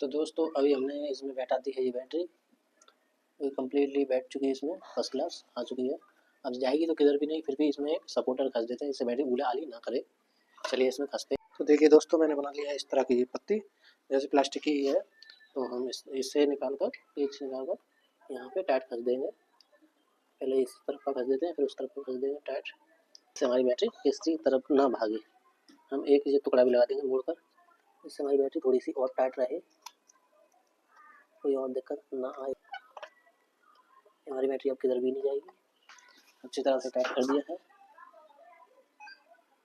तो दोस्तों अभी हमने इसमें बैठा दी है ये बैटरी, ये कम्प्लीटली बैठ चुकी है, इसमें फर्स्ट क्लास आ चुकी है। अब जाएगी तो किधर भी नहीं, फिर भी इसमें एक सपोर्टर कस देते हैं, इससे बैटरी उला आली ना करे। चलिए इसमें कसते हैं। तो देखिए दोस्तों, मैंने बना लिया है इस तरह की पत्ती, जैसे प्लास्टिक की है। तो हम इससे निकाल कर, पेज से निकाल कर यहाँ पे टाइट कर देंगे। पहले इस तरफ का कस देते हैं, फिर उस तरफ का कस देंगे टाइट, इससे हमारी बैटरी किसी तरफ ना भागे। हम एक ये टुकड़ा भी लगा देंगे मोड़ कर, इससे हमारी बैटरी थोड़ी सी और टाइट रहे, कोई और दिक्कत ना आए। हमारी बैटरी अब किधर भी नहीं जाएगी, अच्छी तरह से टाइट कर दिया है।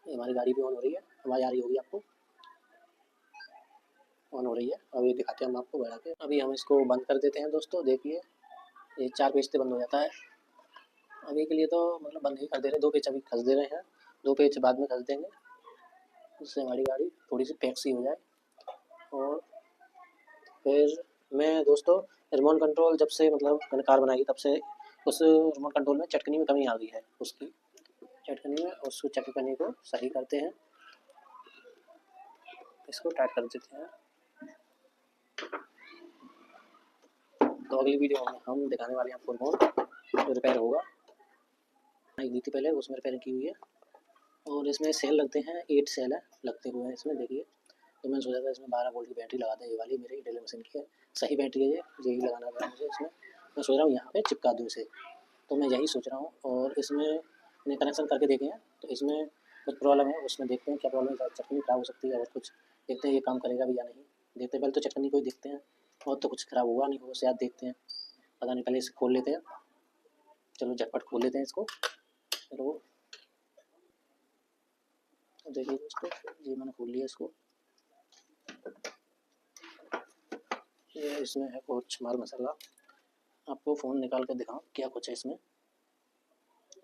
ये हमारी गाड़ी भी ऑन हो रही है, आवाज़ आ रही होगी आपको, ऑन हो रही है। अभी दिखाते हैं हम आपको बढ़ा के। अभी हम इसको बंद कर देते हैं दोस्तों। देखिए ये 4 पेज से बंद हो जाता है। अभी के लिए तो मतलब बंद ही कर दे रहे हैं, 2 पेज अभी कस दे रहे हैं, 2 पेज बाद में कस देंगे, उससे हमारी गाड़ी थोड़ी सी पैक सी हो जाए। और फिर मैं दोस्तों रिमोट कंट्रोल जब से मतलब मैंने कार बनाई तब से उस रिमोट कंट्रोल में चटकनी में कमी आ गई है, उसकी चटकनी में, उसको चटकनी को सही करते हैं, इसको टाइट कर देते हैं। तो अगली वीडियो में हम दिखाने वाले हैं आपको रिमोट जो रिपेयर होगा। एक दी थी पहले, उसमें रिपेयरिंग की हुई है। और इसमें सेल लगते हैं, 8 सेल है लगते हुए हैं इसमें, देखिए। तो मैंने सोचा था इसमें 12 वोल्ट की बैटरी लगा दें, ये वाली मेरी ड्रिल मशीन की है, सही बैटरी है ये, यही लगाना था मुझे इसमें। मैं सोच रहा हूँ यहाँ पे चिपका दूँ इसे, तो मैं यही सोच रहा हूँ। और इसमें मैंने कनेक्शन करके देखे हैं, तो इसमें कुछ प्रॉब्लम है, उसमें देखते हैं क्या प्रॉब्लम है। चटनी खराब हो सकती है, और कुछ देखते हैं ये काम करेगा भी या नहीं। देखते हैं पहले तो चटनी को ही देखते हैं, और तो कुछ खराब हुआ नहीं हो शायद, देखते हैं, पता नहीं। पहले इसे खोल लेते हैं, चलो झटपट खोल लेते हैं इसको। चलो देखिए दोस्तों, ये मैंने खोल लिया इसको। ये इसमें है कुछ माल मसाला, आपको फ़ोन निकाल कर दिखाऊँ क्या कुछ है इसमें।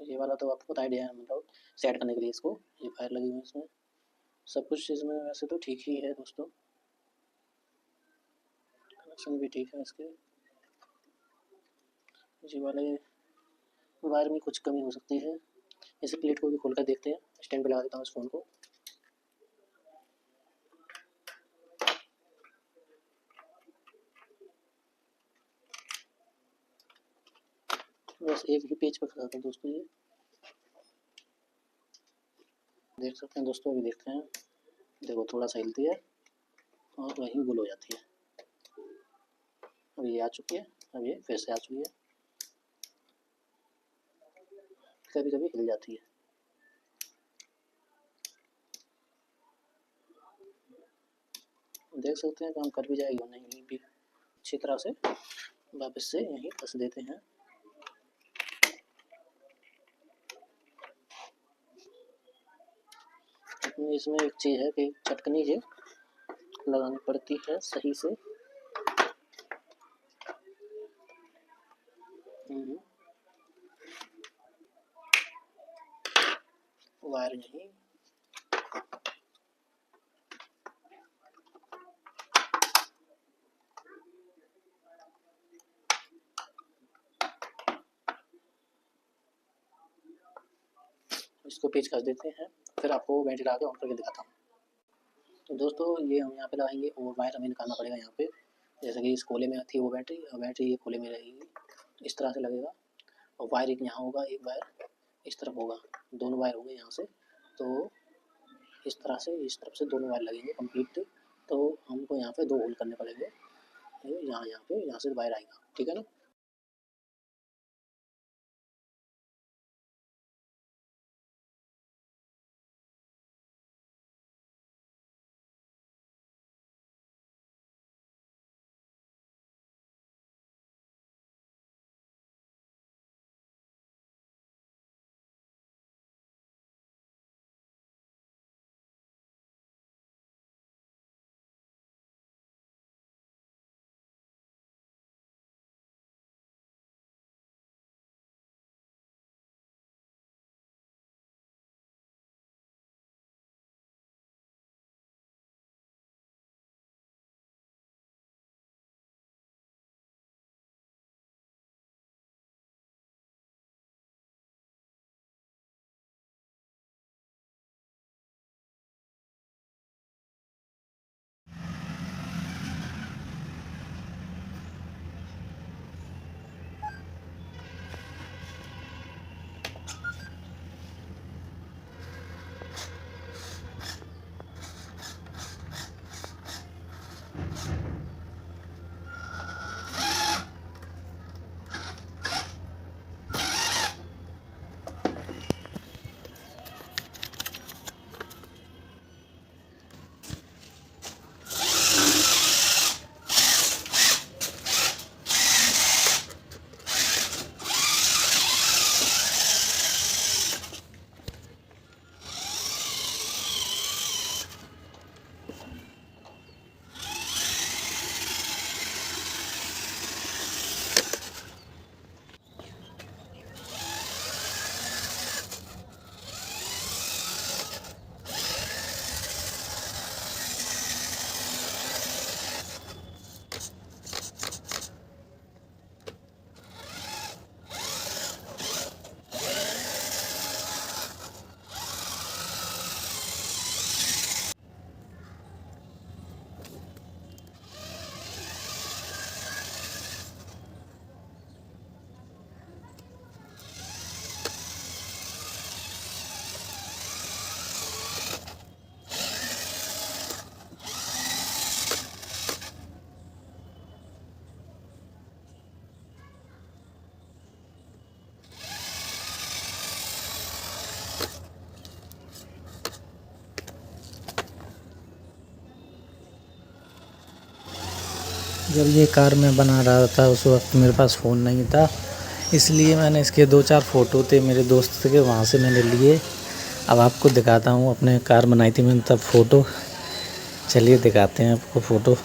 ये वाला तो आपको पता आइडिया है, मतलब सेट करने के लिए इसको, ये फायर लगी हुई है इसमें, सब कुछ इसमें वैसे तो ठीक ही है दोस्तों, कनेक्शन भी ठीक है इसके। ये वाले वायर में कुछ कमी हो सकती है, इस प्लेट को भी खोल कर देखते हैं। स्टैंड पे लगा देता हूँ इस फ़ोन को। बस एक ही पेज पर फंसा था दोस्तों ये, देख सकते हैं दोस्तों। अभी देखते हैं, देखो थोड़ा सा हिलती है और वहीं गुल हो जाती है। अब ये आ चुकी है, अब ये फिर से आ चुकी है, कभी कभी हिल जाती है। देख सकते हैं काम कर भी जाएगी और नहीं भी। अच्छी तरह से वापस से यहीं कस देते हैं। इसमें एक चीज़ है कि चटकनी जो लगानी पड़ती है सही से। वायर यहीं, इसको पेच कर देते हैं, फिर आपको बैटरी लगा के ऑन करके दिखाता हूँ। तो दोस्तों ये हम यहाँ पे लगाएंगे, और वायर हमें निकालना पड़ेगा यहाँ पे, जैसे कि इस खोले में थी वो बैटरी, और बैटरी ये खोले में रहेगी, इस तरह से लगेगा। और वायर एक यहाँ होगा, एक वायर इस तरफ होगा, दोनों वायर होंगे यहाँ से। तो इस तरह से इस तरफ से दोनों वायर लगेंगे कम्प्लीट। तो हमको यहाँ पे 2 होल करने पड़ेंगे, यहाँ पे, यहाँ से वायर आएगा, ठीक है ना। जब ये कार मैं बना रहा था उस वक्त मेरे पास फ़ोन नहीं था, इसलिए मैंने इसके 2-4 फ़ोटो थे मेरे दोस्त के, वहाँ से मैंने लिए। अब आपको दिखाता हूँ, अपने कार बनाई थी मैंने तब फ़ोटो। चलिए दिखाते हैं आपको फ़ोटो।